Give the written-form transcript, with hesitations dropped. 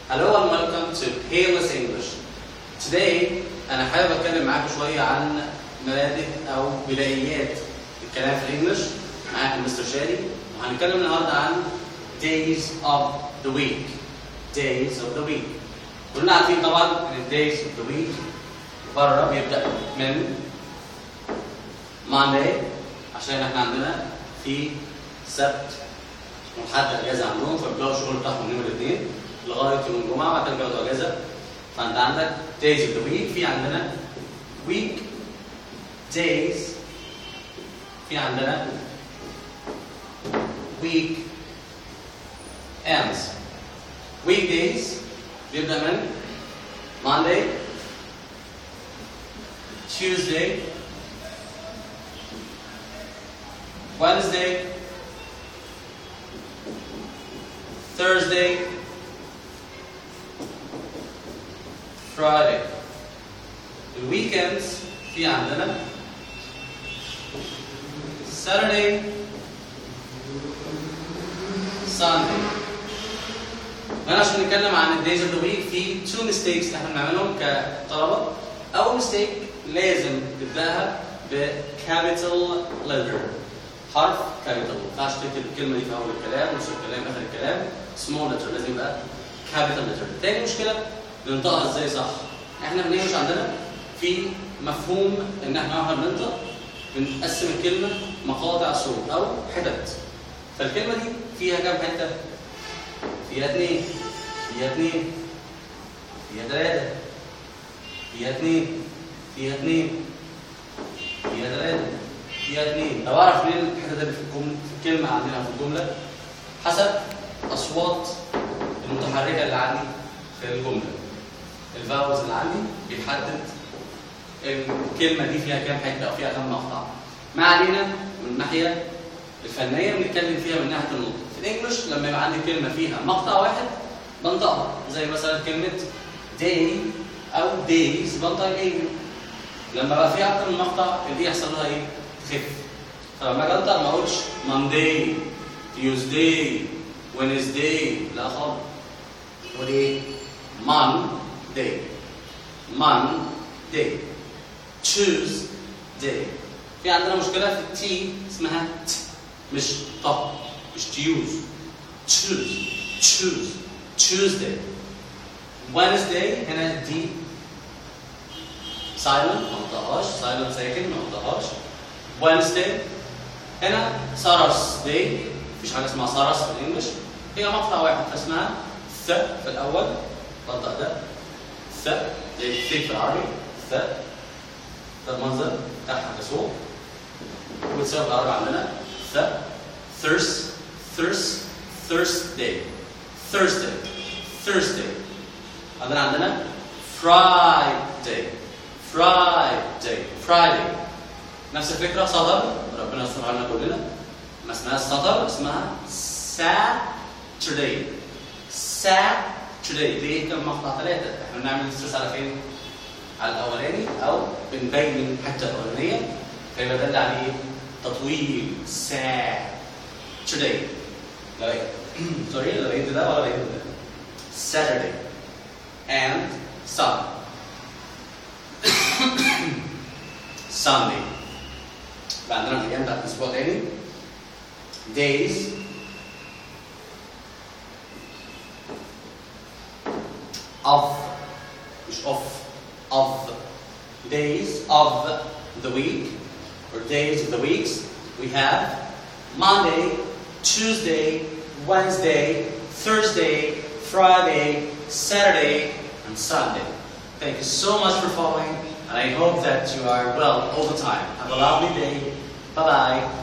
Hello and welcome to Payless English. Today أنا حابب أتكلم معاكم شوية عن مبادئ أو بدايات الكلام في الإنجليش. معاكم مستر شادي وهنتكلم النهارده عن days of the week. Days of the week. كلنا عارفين طبعا إن days of the week بره بيبدأ من Monday عشان إحنا عندنا في سبت وحد اجازه عندهم فبيبداوا الشغل بتاعهم من يوم الاثنين لغايه يوم الجمعه وبعد كده بياخدوا اجازه. فانت عندك days of the week، في عندنا week days، في عندنا week ends. week days بيبدا من Monday, Tuesday, Wednesday, Thursday, Friday. The weekends في عندنا Saturday, Sunday. هنا عشان نتكلم عن days of the week في two mistakes احنا بنعملهم كطلبة. أول mistake لازم تبدأها بcapital letter، حرف كابيتال. ما ينفعش تكتب الكلمه دي في اول الكلام نص الكلام اخر الكلام سمول لتر، لازم يبقى كابيتال لتر. تاني مشكله بننطقها ازاي صح. احنا بنمشي عندنا في مفهوم ان احنا بننطق بنقسم الكلمه مقاطع صوت او حتت. فالكلمه دي فيها كام حته؟ فيها اثنين، فيها اثنين، فيها ثلاثه، فيها اثنين، فيها اثنين، فيها ثلاثه، فيها اثنين. طب اعرف منين الحته اللي في الكلمه عندنا في الجمله؟ حسب اصوات المتحركه اللي عندي في الجمله. الفاولز اللي عندي بيحدد الكلمه دي فيها كام حته او فيها كام مقطع. ما علينا من الناحيه الفنيه بنتكلم فيها من ناحيه النطق. في الانجليش لما يبقى عندي كلمه فيها مقطع واحد بنطقها، زي مثلا كلمه day او days بنطق الاي. لما بقى فيها اكتر من مقطع دي يحصل لها ايه؟ خف. فلما اجي انطق ما اقولش Monday, Tuesday, Wednesday، لا خالص. اقول ايه؟ Monday، Monday، Tuesday. في عندنا مشكلة في التي اسمها ت مش ط، مش تيوز. choose، Tuesday. Wednesday هنا دي silent ما انطقهاش، silent ساكن ما انطقهاش. Wednesday هنا Thursday، مفيش حاجة اسمها سارس في الإنجليش، هي مقطع واحد فاسمها ث في الأول، بنطق ده ث زي الث في العربي ث. ده المنظر بتاعها كصوت. وتساوي بالعربي عندنا ث Thursday. عندنا Friday. نفس الفكرة سطر، ربنا يستر علينا كلنا. ما اسمهاش سطر، اسمها Saturday. ليه؟ كم مقطع؟ ثلاثة. احنا بنعمل ستريس على فين؟ على الأولاني أو بنبين الحتة الأولانية فيبقى ده اللي عليه تطويل Saturday. لا سوري لا بقيت ده ولا بقيت ده. Saturday and Sunday. بقى عندنا الأيام بتاعت الأسبوع تاني. days of مش of days of the week or days of the weeks. We have Monday, Tuesday, Wednesday, Thursday, Friday, Saturday, and Sunday. Thank you so much for following, and I hope that you are well all the time. Have a lovely day. Bye-bye.